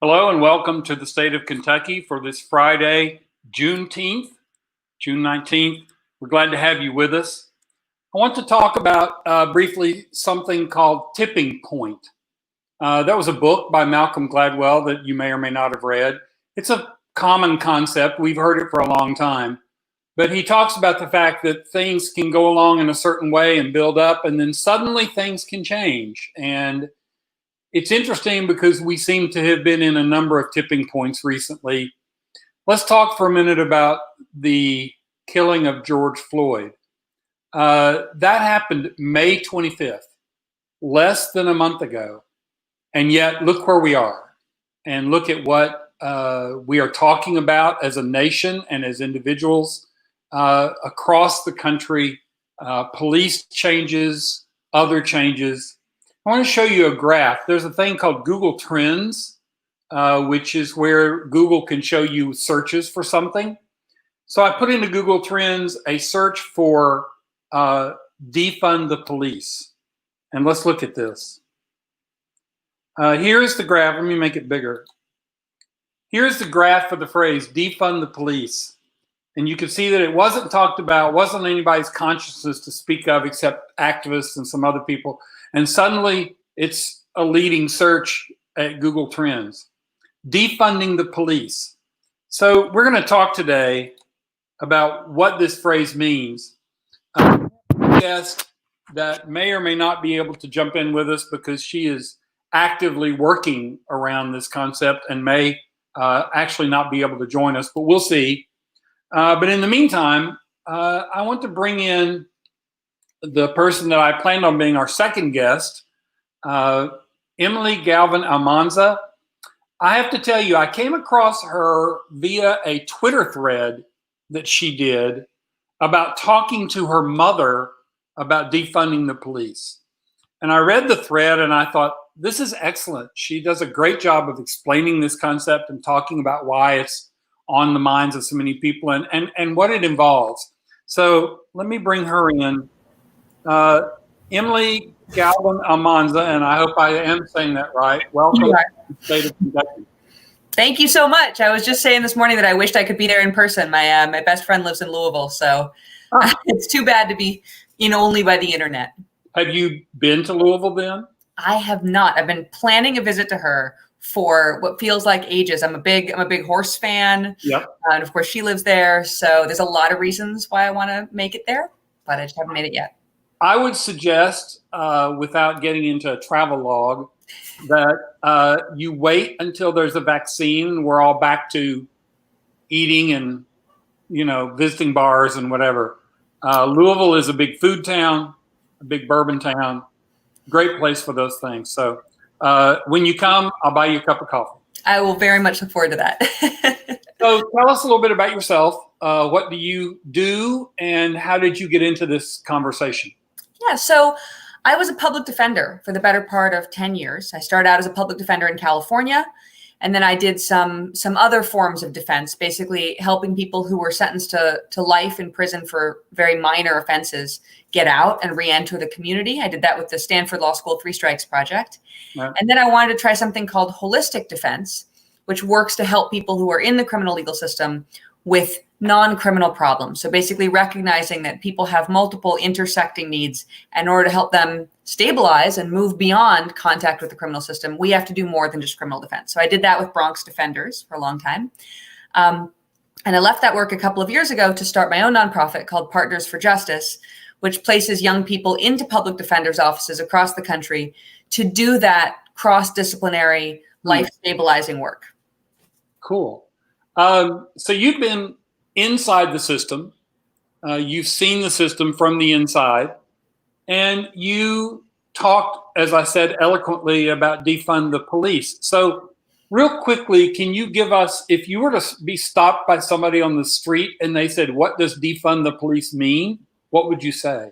Hello and welcome to the state of Kentucky for this Friday, June 19th. We're glad to have you with us. I want to talk about briefly something called Tipping Point. That was a book by Malcolm Gladwell that you may or may not have read. It's a common concept. We've heard it for a long time. But he talks about the fact that things can go along in a certain way and build up, and then suddenly things can change. And it's interesting because we seem to have been in a number of tipping points recently. Let's talk for a minute about the killing of George Floyd. That happened May 25th, less than a month ago. And yet, look where we are. And look at what we are talking about as a nation and as individuals across the country. Police changes, other changes. I want to show you a graph. There's a thing called Google Trends, which is where Google can show you searches for something. So I put into Google Trends a search for defund the police. And let's look at this. Here's the graph. Let me make it bigger. Here's the graph for the phrase defund the police. And you can see that it wasn't talked about, wasn't anybody's consciousness to speak of except activists and some other people. And suddenly it's a leading search at Google Trends. Defunding the police. So we're going to talk today about what this phrase means. A guest that may or may not be able to jump in with us because she is actively working around this concept and may actually not be able to join us, but we'll see. But in the meantime, I want to bring in the person that I planned on being our second guest, Emily Galvin-Almanza. I have to tell you, I came across her via a Twitter thread that she did about talking to her mother about defunding the police. And I read the thread and I thought, this is excellent. She does a great job of explaining this concept and talking about why it's on the minds of so many people and what it involves. So let me bring her in. Emily Galvin-Almanza, and I hope I am saying that right. Welcome to the state of Kentucky. Thank you so much. I was just saying this morning that I wished I could be there in person. My best friend lives in Louisville, so it's too bad to be only by the internet. Have you been to Louisville then? I have not. I've been planning a visit to her for what feels like ages. I'm a big horse fan. Yep. And of course she lives there. So there's a lot of reasons why I want to make it there, but I just haven't made it yet. I would suggest, without getting into a travel log, that you wait until there's a vaccine. We're all back to eating and, visiting bars and whatever. Louisville is a big food town, a big bourbon town, great place for those things. So when you come, I'll buy you a cup of coffee. I will very much look forward to that. So tell us a little bit about yourself. What do you do and how did you get into this conversation? Yeah, so I was a public defender for the better part of 10 years. I started out as a public defender in California, and then I did some other forms of defense, basically helping people who were sentenced to life in prison for very minor offenses get out and re-enter the community. I did that with the Stanford Law School Three Strikes Project. Right. And then I wanted to try something called holistic defense, which works to help people who are in the criminal legal system with non-criminal problems. So basically recognizing that people have multiple intersecting needs. In order to help them stabilize and move beyond contact with the criminal system, we have to do more than just criminal defense. So I did that with Bronx Defenders for a long time. And I left that work a couple of years ago to start my own nonprofit called Partners for Justice, which places young people into public defenders' offices across the country to do that cross-disciplinary, life-stabilizing work. Cool. So you've been inside the system. You've seen the system from the inside. And you talked, as I said, eloquently about defund the police. So real quickly, can you give us, if you were to be stopped by somebody on the street and they said, what does defund the police mean? What would you say?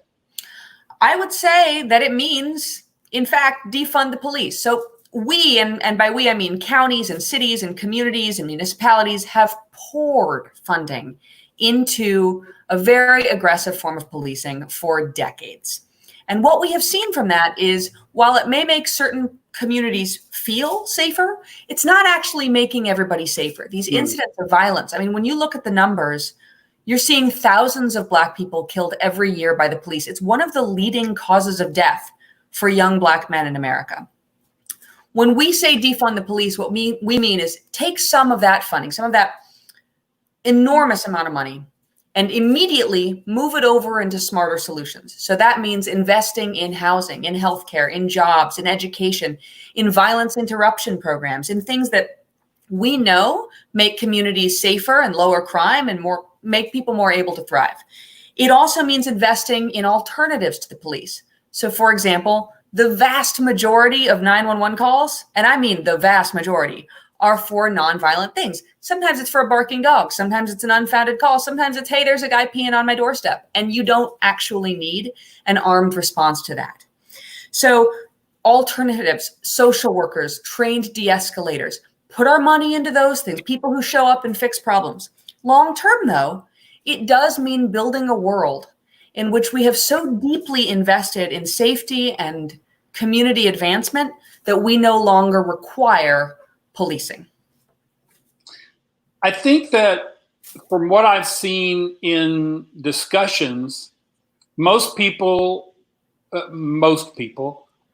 I would say that it means, in fact, defund the police. So we, and by we, I mean counties and cities and communities and municipalities, have poured funding into a very aggressive form of policing for decades. And what we have seen from that is, while it may make certain communities feel safer, it's not actually making everybody safer. These incidents of violence, I mean, when you look at the numbers, you're seeing thousands of Black people killed every year by the police. It's one of the leading causes of death for young Black men in America. When we say defund the police, what we mean is take some of that funding, some of that enormous amount of money, and immediately move it over into smarter solutions. So that means investing in housing, in healthcare, in jobs, in education, in violence interruption programs, in things that we know make communities safer and lower crime and make people more able to thrive. It also means investing in alternatives to the police. So for example, the vast majority of 911 calls, and I mean the vast majority, are for nonviolent things. Sometimes it's for a barking dog. Sometimes it's an unfounded call. Sometimes it's, hey, there's a guy peeing on my doorstep. And you don't actually need an armed response to that. So alternatives, social workers, trained de-escalators, put our money into those things, people who show up and fix problems. Long term, though, it does mean building a world in which we have so deeply invested in safety and community advancement that we no longer require policing. I think that from what I've seen in discussions, most people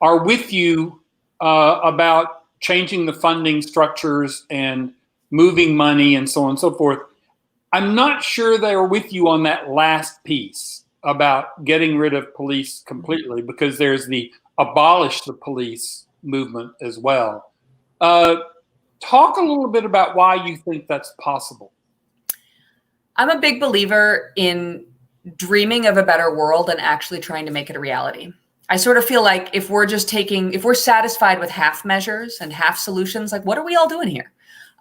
are with you about changing the funding structures and moving money and so on and so forth. I'm not sure they're with you on that last piece about getting rid of police completely, because there's the abolish the police movement as well. Talk a little bit about why you think that's possible. I'm a big believer in dreaming of a better world and actually trying to make it a reality. I sort of feel like if we're satisfied with half measures and half solutions, like what are we all doing here?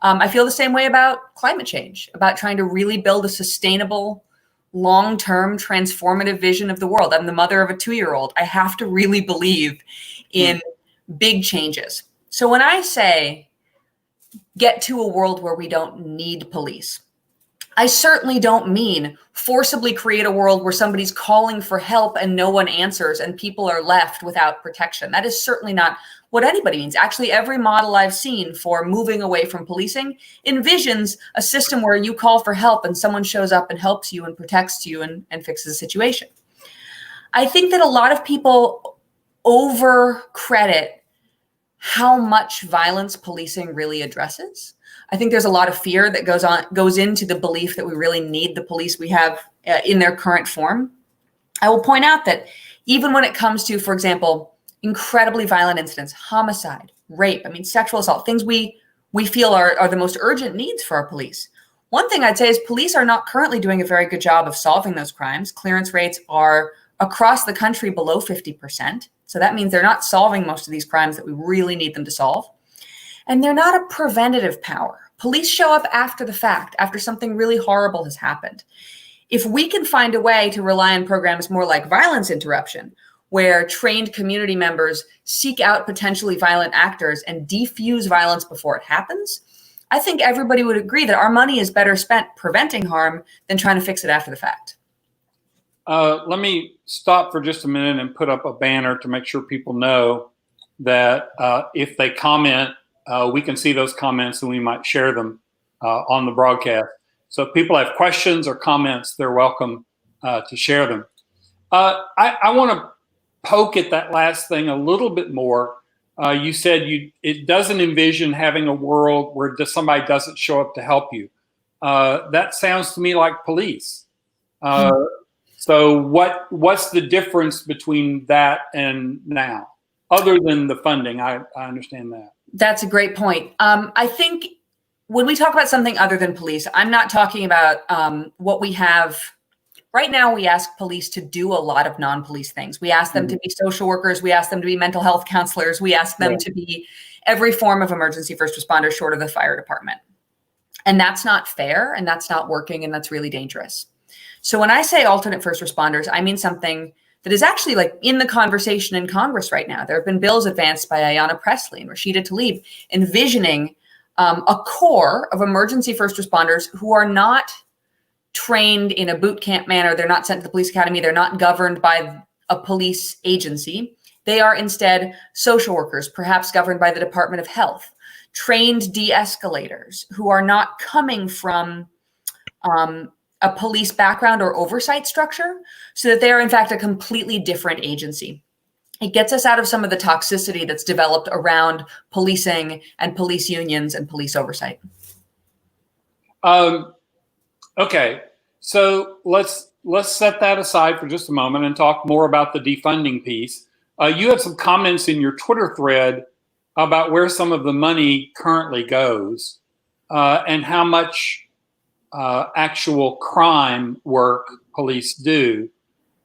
I feel the same way about climate change, about trying to really build a sustainable, long-term, transformative vision of the world. I'm the mother of a 2-year-old. I have to really believe in big changes. So when I say get to a world where we don't need police, I certainly don't mean forcibly create a world where somebody's calling for help and no one answers and people are left without protection. That is certainly not what anybody means. Actually, every model I've seen for moving away from policing envisions a system where you call for help and someone shows up and helps you and protects you and fixes the situation. I think that a lot of people overcredit how much violence policing really addresses. I think there's a lot of fear that goes into the belief that we really need the police we have in their current form. I will point out that even when it comes to, for example, incredibly violent incidents, homicide, rape, sexual assault, things we feel are the most urgent needs for our police. One thing I'd say is police are not currently doing a very good job of solving those crimes. Clearance rates are across the country below 50%. So that means they're not solving most of these crimes that we really need them to solve. And they're not a preventative power. Police show up after the fact, after something really horrible has happened. If we can find a way to rely on programs more like violence interruption, where trained community members seek out potentially violent actors and defuse violence before it happens, I think everybody would agree that our money is better spent preventing harm than trying to fix it after the fact. Let me stop for just a minute and put up a banner to make sure people know that if they comment, we can see those comments and we might share them on the broadcast. So if people have questions or comments, they're welcome to share them. I want to poke at that last thing a little bit more. You said it doesn't envision having a world where somebody doesn't show up to help you. That sounds to me like police. So what's the difference between that and now, other than the funding? I understand that. That's a great point. I think when we talk about something other than police, I'm not talking about what we have. Right now, we ask police to do a lot of non-police things. We ask them to be social workers. We ask them to be mental health counselors. We ask them to be every form of emergency first responder short of the fire department. And that's not fair, and that's not working, and that's really dangerous. So when I say alternate first responders, I mean something that is actually like in the conversation in Congress right now. There have been bills advanced by Ayanna Pressley and Rashida Tlaib envisioning a core of emergency first responders who are not trained in a boot camp manner. They're not sent to the police academy. They're not governed by a police agency. They are instead social workers, perhaps governed by the Department of Health, trained de-escalators who are not coming from a police background or oversight structure, so that they are in fact a completely different agency. It gets us out of some of the toxicity that's developed around policing and police unions and police oversight. Okay, so let's set that aside for just a moment and talk more about the defunding piece. You had some comments in your Twitter thread about where some of the money currently goes and how much actual crime work police do.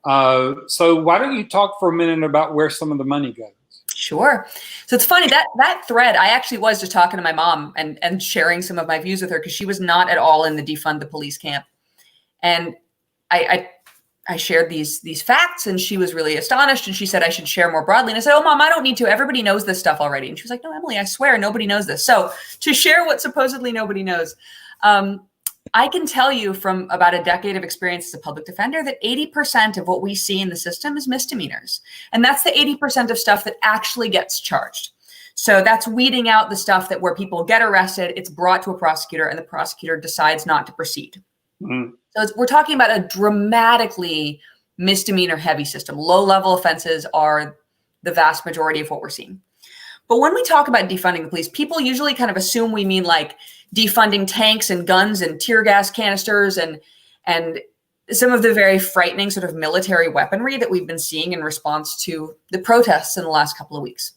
So why don't you talk for a minute about where some of the money goes? Sure. So it's funny that thread, I actually was just talking to my mom and sharing some of my views with her, because she was not at all in the defund the police camp. And I shared these facts, and she was really astonished, and she said I should share more broadly. And I said, oh, Mom, I don't need to. Everybody knows this stuff already. And she was like, no, Emily, I swear nobody knows this. So to share what supposedly nobody knows, I can tell you from about a decade of experience as a public defender that 80% of what we see in the system is misdemeanors. And that's the 80% of stuff that actually gets charged. So that's weeding out the stuff that where people get arrested, it's brought to a prosecutor, and the prosecutor decides not to proceed. Mm-hmm. So we're talking about a dramatically misdemeanor heavy system. Low-level offenses are the vast majority of what we're seeing. But when we talk about defunding the police, people usually kind of assume we mean like defunding tanks and guns and tear gas canisters and some of the very frightening sort of military weaponry that we've been seeing in response to the protests in the last couple of weeks.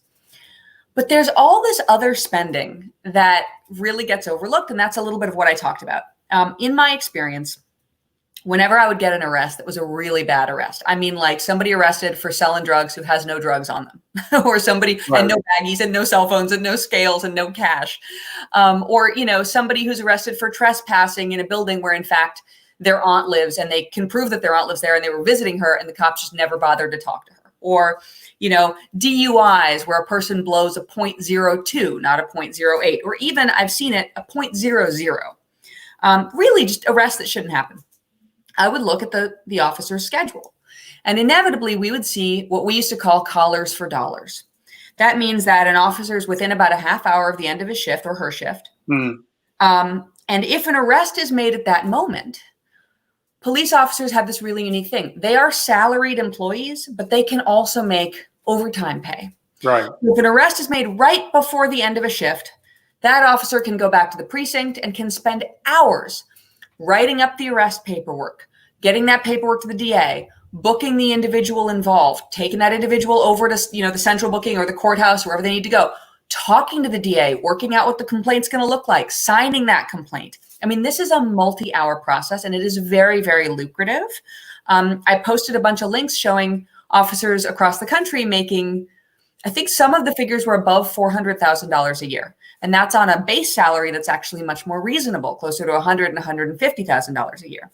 But there's all this other spending that really gets overlooked, and that's a little bit of what I talked about. In my experience, whenever I would get an arrest that was a really bad arrest, I mean like somebody arrested for selling drugs who has no drugs on them, or somebody right. And no baggies and no cell phones and no scales and no cash, or somebody who's arrested for trespassing in a building where in fact their aunt lives and they can prove that their aunt lives there and they were visiting her and the cops just never bothered to talk to her, or DUIs where a person blows a .02, not a .08, or even I've seen it a .00. Really just arrests that shouldn't happen. I would look at the officer's schedule, and inevitably we would see what we used to call collars for dollars. That means that an officer is within about a half hour of the end of his shift or her shift. Mm. And if an arrest is made at that moment, police officers have this really unique thing. They are salaried employees, but they can also make overtime pay. Right. If an arrest is made right before the end of a shift, that officer can go back to the precinct and can spend hours writing up the arrest paperwork, getting that paperwork to the DA, booking the individual involved, taking that individual over to the central booking or the courthouse, wherever they need to go, talking to the DA, working out what the complaint's going to look like, signing that complaint. I mean, this is a multi-hour process, and it is very, very lucrative. I posted a bunch of links showing officers across the country making, I think some of the figures were above $400,000 a year. And that's on a base salary that's actually much more reasonable, closer to $100,000 and $150,000 a year.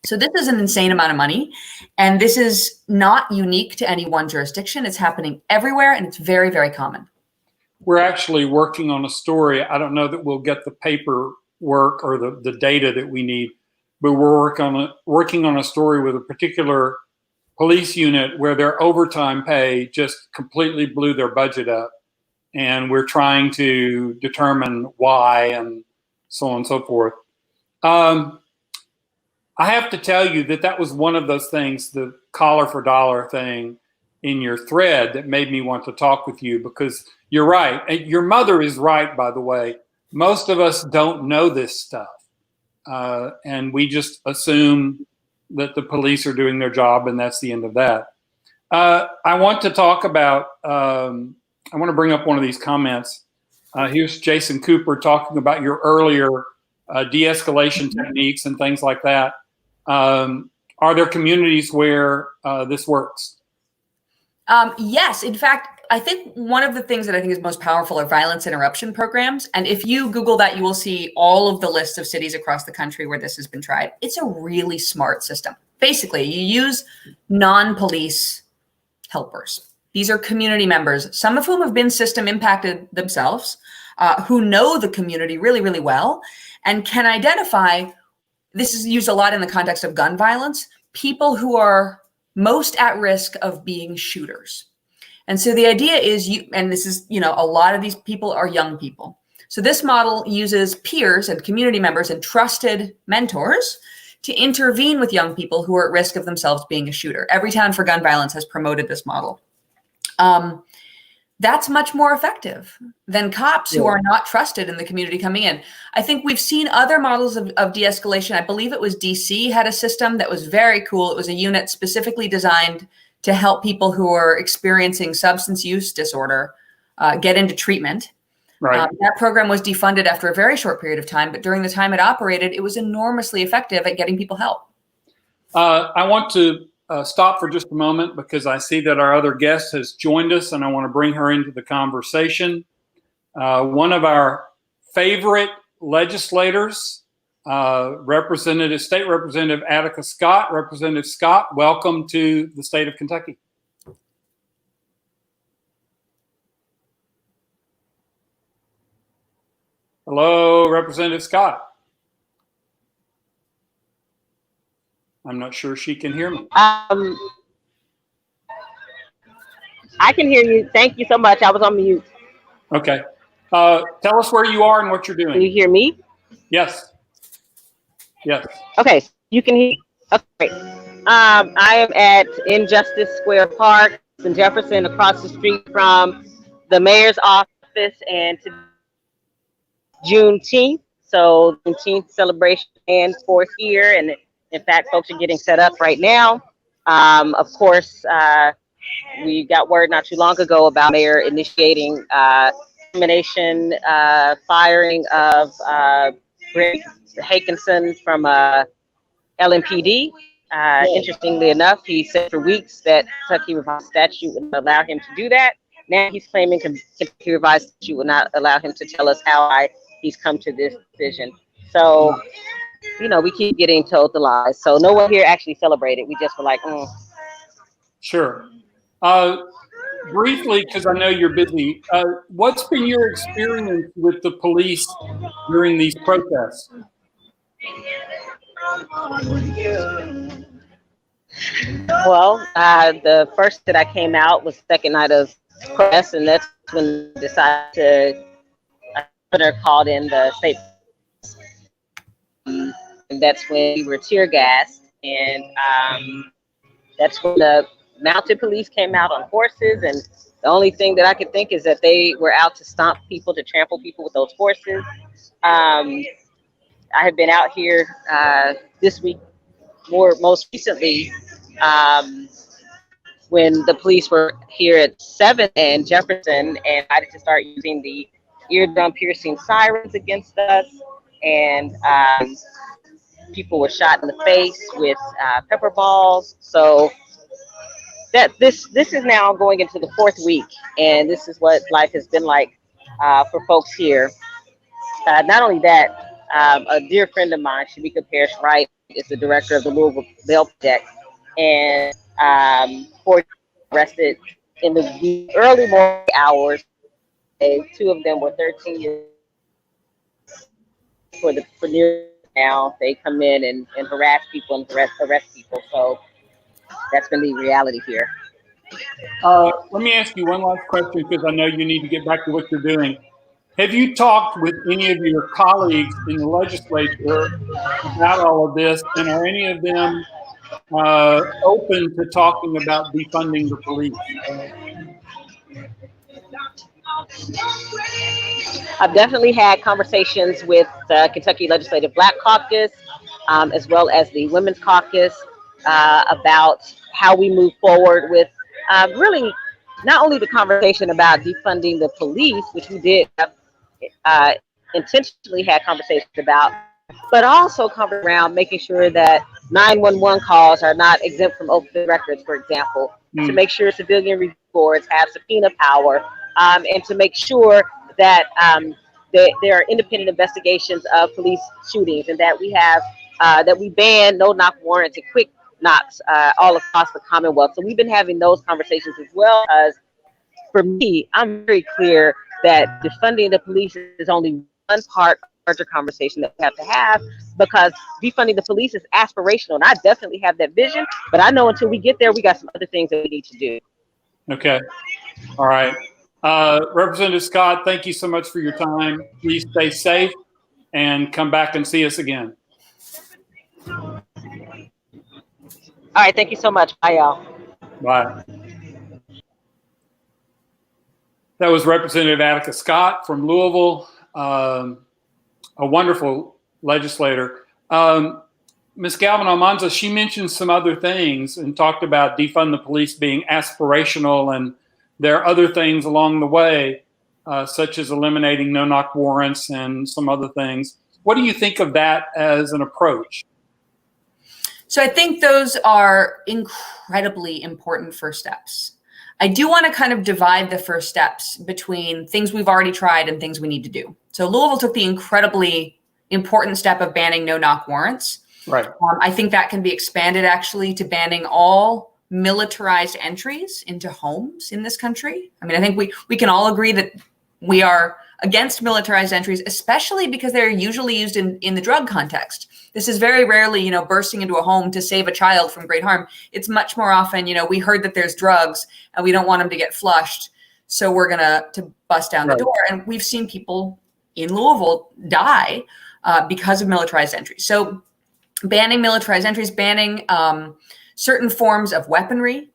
So this is an insane amount of money. And this is not unique to any one jurisdiction. It's happening everywhere, and it's very, very common. We're actually working on a story. I don't know that we'll get the paperwork or the data that we need, but we're working on a story with a particular police unit where their overtime pay just completely blew their budget up. And we're trying to determine why and so on and so forth. I have to tell you that was one of those things, the collar for dollar thing in your thread, that made me want to talk with you, because you're right. And your mother is right, by the way. Most of us don't know this stuff. And we just assume that the police are doing their job, and that's the end of that. I want to talk about... I want to bring up one of these comments. Here's Jason Cooper talking about your earlier de-escalation techniques and things like that. Are there communities where this works? Yes. In fact, I think one of the things that I think is most powerful are violence interruption programs. And if you Google that, you will see all of the lists of cities across the country where this has been tried. It's a really smart system. Basically, you use non-police helpers. These are community members, some of whom have been system impacted themselves, who know the community really, really well, and can identify, this is used a lot in the context of gun violence, people who are most at risk of being shooters. And so the idea is and this is, a lot of these people are young people. So this model uses peers and community members and trusted mentors to intervene with young people who are at risk of themselves being a shooter. Everytown for Gun Violence has promoted this model. That's much more effective than cops who are not trusted in the community coming in. I think we've seen other models of de-escalation. I believe it was DC had a system that was very cool. It was a unit specifically designed to help people who are experiencing substance use disorder get into treatment. Right. That program was defunded after a very short period of time, but during the time it operated, it was enormously effective at getting people help. I want to stop for just a moment because I see that our other guest has joined us and I want to bring her into the conversation. One of our favorite legislators, State Representative Attica Scott. Representative Scott, welcome to the state of Kentucky. Hello, Representative Scott. I'm not sure she can hear me. I can hear you. Thank you so much. I was on mute. Okay. Tell us where you are and what you're doing. Can you hear me? Yes. Yes. Okay. You can hear. Okay. I am at Injustice Square Park in Jefferson, across the street from the mayor's office, and to Juneteenth. So Juneteenth celebration and for here, and in fact, folks are getting set up right now. Of course, we got word not too long ago about mayor initiating termination, firing of Greg Hakinson from LMPD. Interestingly enough, he said for weeks that Kentucky revised statute would not allow him to do that. Now he's claiming Kentucky revised statute would not allow him to tell us how he's come to this decision. So, we keep getting told the lies. So no one here actually celebrated. We just were like, Sure. Briefly, because I know you're busy, what's been your experience with the police during these protests? Well, the first that I came out was second night of protest, and that's when I decided to called in the state. And that's when we were tear gassed, and that's when the mounted police came out on horses, and the only thing that I could think is that they were out to stomp people, to trample people with those horses. I have been out here this week, most recently, when the police were here at 7th and Jefferson, and I had to start using the eardrum piercing sirens against us, and people were shot in the face with pepper balls. So that this is now going into the 4th week, and this is what life has been like for folks here. Not only that, a dear friend of mine, Shamika Parrish-Wright, is the director of the Louisville Bail Project, and arrested in the early morning hours. 2 of them were 13 years for near now. They come in and harass people and arrest people. So that's been the reality here. Let me ask you one last question, because I know you need to get back to what you're doing. Have you talked with any of your colleagues in the legislature about all of this, and are any of them open to talking about defunding the police? I've definitely had conversations with the Kentucky Legislative Black Caucus, as well as the Women's Caucus, about how we move forward with really not only the conversation about defunding the police, which we did intentionally had conversations about, but also come around making sure that 911 calls are not exempt from open records, for example, to make sure civilian review boards have subpoena power, and to make sure that there are independent investigations of police shootings, and that we have that we ban no-knock warrants and quick knocks all across the Commonwealth. So we've been having those conversations as well. As for me, I'm very clear that defunding the police is only one part of the larger conversation that we have to have, because defunding the police is aspirational, and I definitely have that vision. But I know until we get there, we got some other things that we need to do. Okay. All right. Representative Scott, thank you so much for your time. Please stay safe and come back and see us again. All right. Thank you so much. Bye, y'all. Bye. That was Representative Attica Scott from Louisville, a wonderful legislator. Ms. Galvin-Almanza, she mentioned some other things and talked about defund the police being aspirational, and there are other things along the way, such as eliminating no-knock warrants and some other things. What do you think of that as an approach? So I think those are incredibly important first steps. I do want to kind of divide the first steps between things we've already tried and things we need to do. So Louisville took the incredibly important step of banning no-knock warrants. Right. I think that can be expanded actually to banning all militarized entries into homes in this country. I mean, I think we can all agree that we are against militarized entries, especially because they're usually used in the drug context. This is very rarely, bursting into a home to save a child from great harm. It's much more often, we heard that there's drugs and we don't want them to get flushed, so we're gonna bust down the door. And we've seen people in Louisville die because of militarized entries. So banning militarized entries, banning certain forms of weaponry,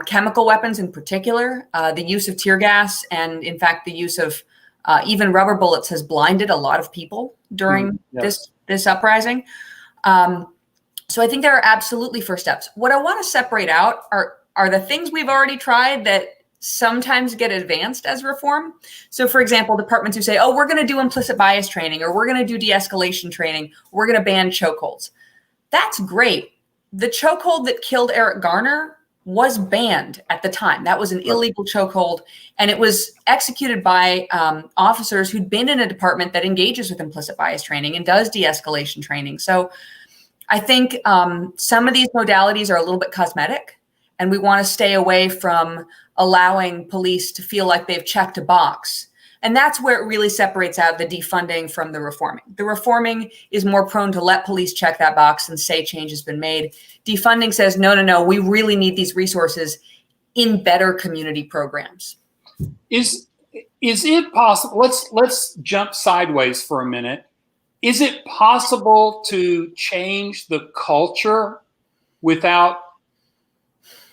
chemical weapons in particular, the use of tear gas, and in fact, the use of even rubber bullets has blinded a lot of people during this uprising. So I think there are absolutely first steps. What I want to separate out are the things we've already tried that sometimes get advanced as reform. So for example, departments who say, oh, we're going to do implicit bias training, or we're going to do de-escalation training, we're going to ban chokeholds. That's great. The chokehold that killed Eric Garner was banned at the time. That was an illegal chokehold, and it was executed by officers who'd been in a department that engages with implicit bias training and does de-escalation training. So I think some of these modalities are a little bit cosmetic, and we want to stay away from allowing police to feel like they've checked a box. And that's where it really separates out the defunding from the reforming. The reforming is more prone to let police check that box and say change has been made. Defunding says, no, we really need these resources in better community programs. Is it possible? Let's jump sideways for a minute. Is it possible to change the culture without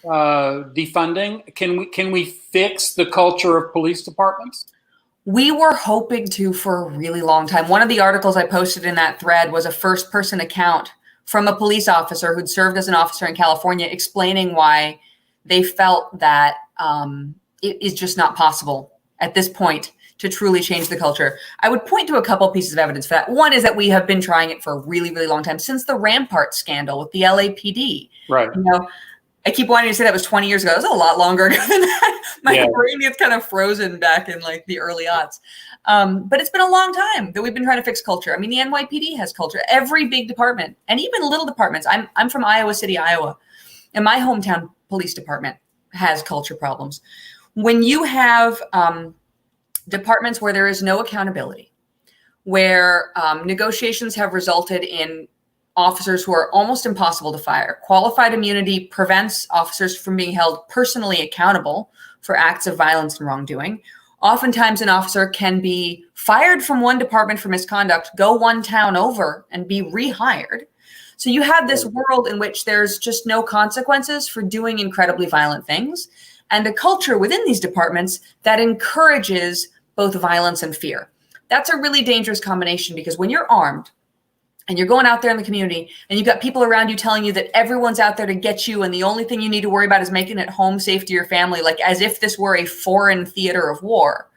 defunding? Can we fix the culture of police departments? We were hoping to for a really long time. One of the articles I posted in that thread was a first-person account from a police officer who'd served as an officer in California, explaining why they felt that it is just not possible at this point to truly change the culture. I would point to a couple pieces of evidence for that. One is that we have been trying it for a really, really long time, since the Rampart scandal with the LAPD. Right. I keep wanting to say that was 20 years ago. It was a lot longer ago than that. My brain gets kind of frozen back in like the early aughts. But it's been a long time that we've been trying to fix culture. I mean, the NYPD has culture. Every big department, and even little departments. I'm from Iowa City, Iowa, and my hometown police department has culture problems. When you have departments where there is no accountability, where negotiations have resulted in officers who are almost impossible to fire. Qualified immunity prevents officers from being held personally accountable for acts of violence and wrongdoing. Oftentimes, an officer can be fired from one department for misconduct, go one town over, and be rehired. So you have this world in which there's just no consequences for doing incredibly violent things, and a culture within these departments that encourages both violence and fear. That's a really dangerous combination, because when you're armed, and you're going out there in the community and you've got people around you telling you that everyone's out there to get you, and the only thing you need to worry about is making it home safe to your family, like as if this were a foreign theater of war,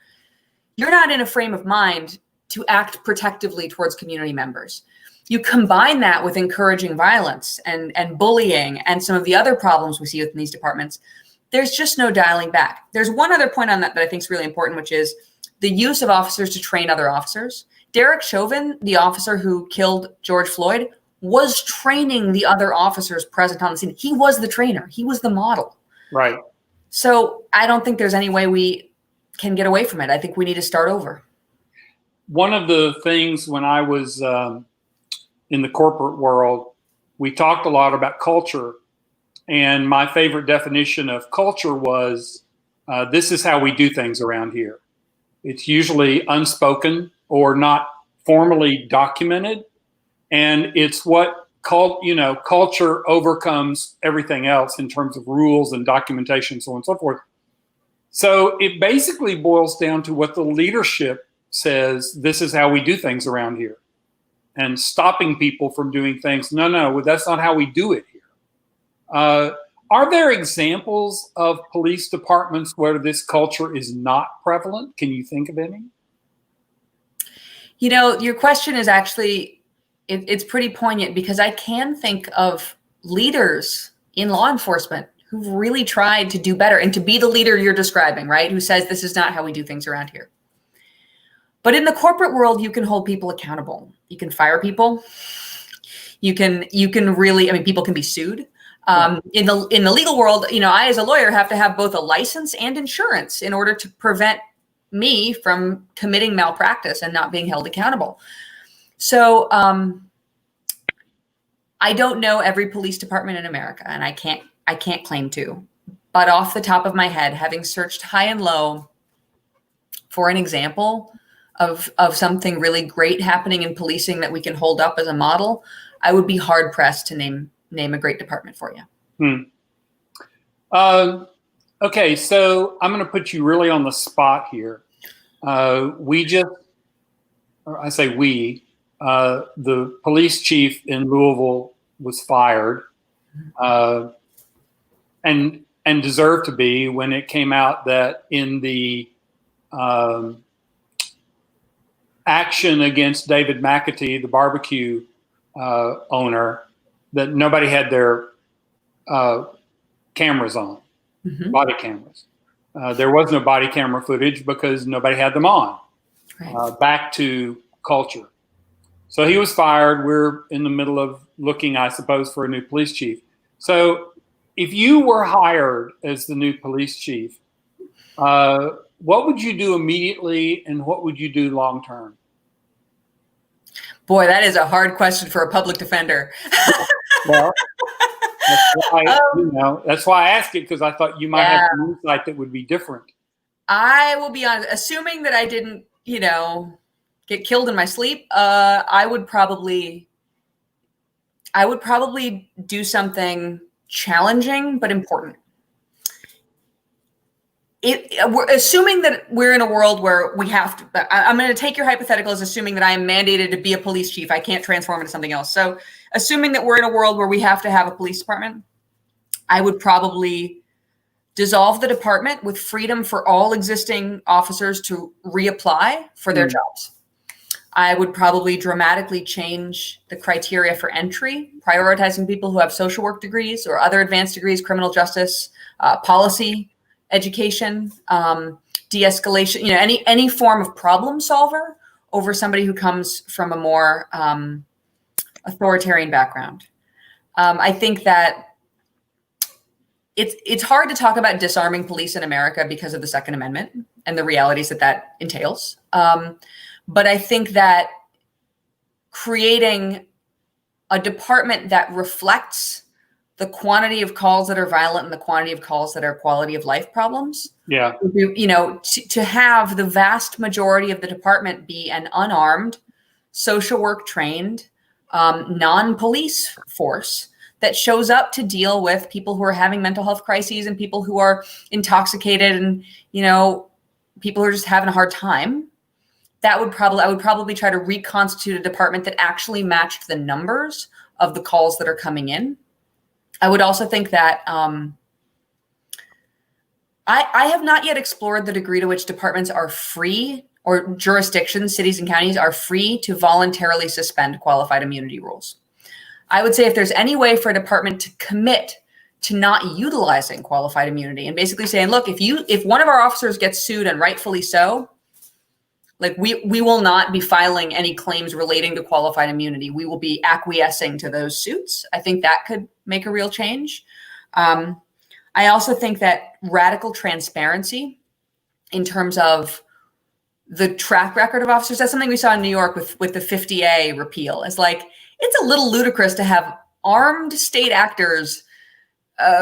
you're not in a frame of mind to act protectively towards community members. You combine that with encouraging violence and bullying and some of the other problems we see within these departments, there's just no dialing back. There's one other point on that I think is really important, which is the use of officers to train other officers. Derek Chauvin, the officer who killed George Floyd, was training the other officers present on the scene. He was the trainer. He was the model. Right. So I don't think there's any way we can get away from it. I think we need to start over. One of the things when I was in the corporate world, we talked a lot about culture. And my favorite definition of culture was This is how we do things around here. It's usually unspoken or not formally documented, and it's what culture overcomes everything else in terms of rules and documentation, so on and so forth. So it basically boils down to what the leadership says, this is how we do things around here. And stopping people from doing things, no, that's not how we do it here. Are there examples of police departments where this culture is not prevalent? Can you think of any? Your question is actually, it's pretty poignant, because I can think of leaders in law enforcement who've really tried to do better and to be the leader you're describing, right? Who says this is not how we do things around here. But in the corporate world, you can hold people accountable. You can fire people. You can really, people can be sued. In the legal world, I as a lawyer have to have both a license and insurance in order to prevent me from committing malpractice and not being held accountable. So I don't know every police department in America, and I can't claim to. But off the top of my head, having searched high and low for an example of something really great happening in policing that we can hold up as a model, I would be hard pressed to name a great department for you. Okay, so I'm going to put you really on the spot here. The police chief in Louisville was fired, and deserved to be, when it came out that in the action against David McAtee, the barbecue owner, that nobody had their cameras on, body cameras. There was no body camera footage because nobody had them on. Right. Back to culture. So he was fired. We're in the middle of looking, I suppose, for a new police chief. So if you were hired as the new police chief, what would you do immediately, and what would you do long term? Boy, that is a hard question for a public defender. Well, that's why I asked it, because I thought you might have an insight that would be different. I will be honest, assuming that I didn't, get killed in my sleep, I would probably do something challenging but important. Assuming that we're in a world where we have to, I'm going to take your hypothetical as assuming that I am mandated to be a police chief. I can't transform into something else. So assuming that we're in a world where we have to have a police department, I would probably dissolve the department with freedom for all existing officers to reapply for their jobs. I would probably dramatically change the criteria for entry, prioritizing people who have social work degrees or other advanced degrees, criminal justice, policy, education, de-escalation, any form of problem solver over somebody who comes from a more authoritarian background. I think that it's hard to talk about disarming police in America because of the Second Amendment and the realities that entails. But I think that creating a department that reflects the quantity of calls that are violent and the quantity of calls that are quality of life problems. Yeah. To have the vast majority of the department be an unarmed, social work trained, non-police force that shows up to deal with people who are having mental health crises and people who are intoxicated and, people who are just having a hard time. I would probably try to reconstitute a department that actually matched the numbers of the calls that are coming in. I would also think that I have not yet explored the degree to which departments are free, or jurisdictions, cities and counties are free to voluntarily suspend qualified immunity rules. I would say if there's any way for a department to commit to not utilizing qualified immunity and basically saying, look, if one of our officers gets sued, and rightfully so, like we will not be filing any claims relating to qualified immunity. We will be acquiescing to those suits. I think that could make a real change. I also think that radical transparency in terms of the track record of officers, that's something we saw in New York with the 50A repeal. It's like, it's a little ludicrous to have armed state actors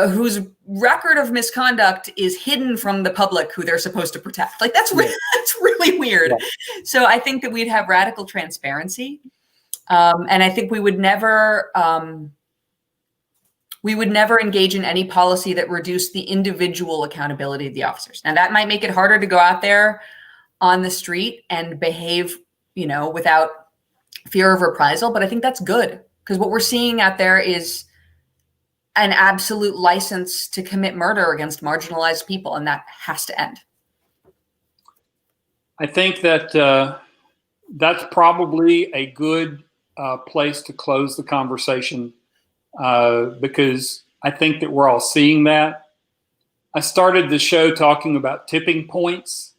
whose record of misconduct is hidden from the public who they're supposed to protect. Like that's that's really weird. Yeah. So I think that we'd have radical transparency, and I think we would never engage in any policy that reduced the individual accountability of the officers. Now that might make it harder to go out there on the street and behave, without fear of reprisal, but I think that's good, because what we're seeing out there is an absolute license to commit murder against marginalized people, and that has to end. I think that that's probably a good place to close the conversation, because I think that we're all seeing that. I started the show talking about tipping points,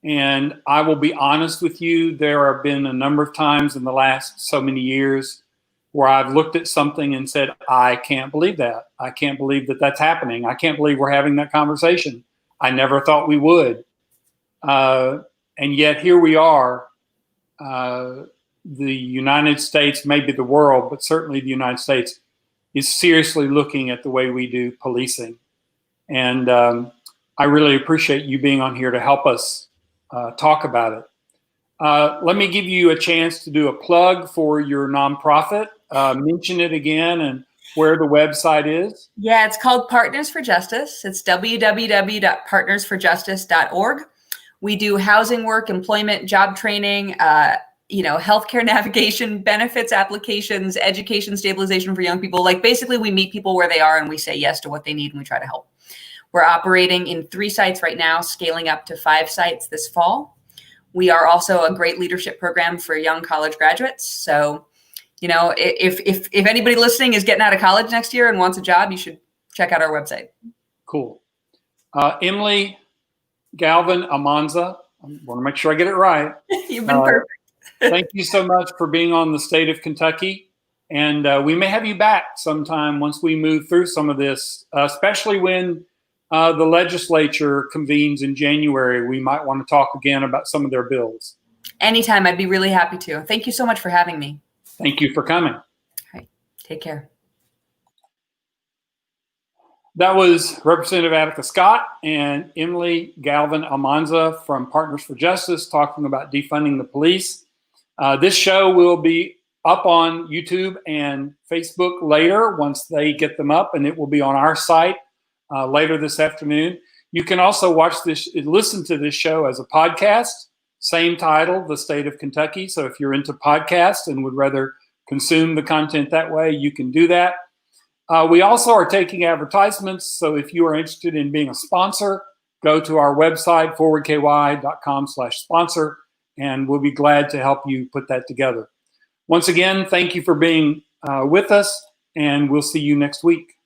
and I will be honest with you, there have been a number of times in the last so many years where I've looked at something and said, I can't believe that. I can't believe that that's happening. I can't believe we're having that conversation. I never thought we would. And yet here we are, the United States, maybe the world, but certainly the United States is seriously looking at the way we do policing. And I really appreciate you being on here to help us talk about it. Let me give you a chance to do a plug for your nonprofit. Mention it again and where the website is. Yeah, it's called Partners for Justice. It's www.partnersforjustice.org. We do housing work, employment, job training, healthcare navigation, benefits applications, education stabilization for young people. Like basically we meet people where they are and we say yes to what they need and we try to help. We're operating in 3 sites right now, scaling up to 5 sites this fall. We are also a great leadership program for young college graduates. So, if anybody listening is getting out of college next year and wants a job, you should check out our website. Cool. Emily Galvin-Almanza, I want to make sure I get it right. You've been perfect. Thank you so much for being on the State of Kentucky. And we may have you back sometime once we move through some of this, especially when the legislature convenes in January. We might want to talk again about some of their bills. Anytime. I'd be really happy to. Thank you so much for having me. Thank you for coming. All right. Take care. That was Representative Attica Scott and Emily Galvin-Almanza from Partners for Justice talking about defunding the police. This show will be up on YouTube and Facebook later once they get them up, and it will be on our site later this afternoon. You can also listen to this show as a podcast, same title, The State of Kentucky. So if you're into podcasts and would rather consume the content that way, you can do that. We also are taking advertisements. So if you are interested in being a sponsor, go to our website, forwardky.com/sponsor, and we'll be glad to help you put that together. Once again, thank you for being with us, and we'll see you next week.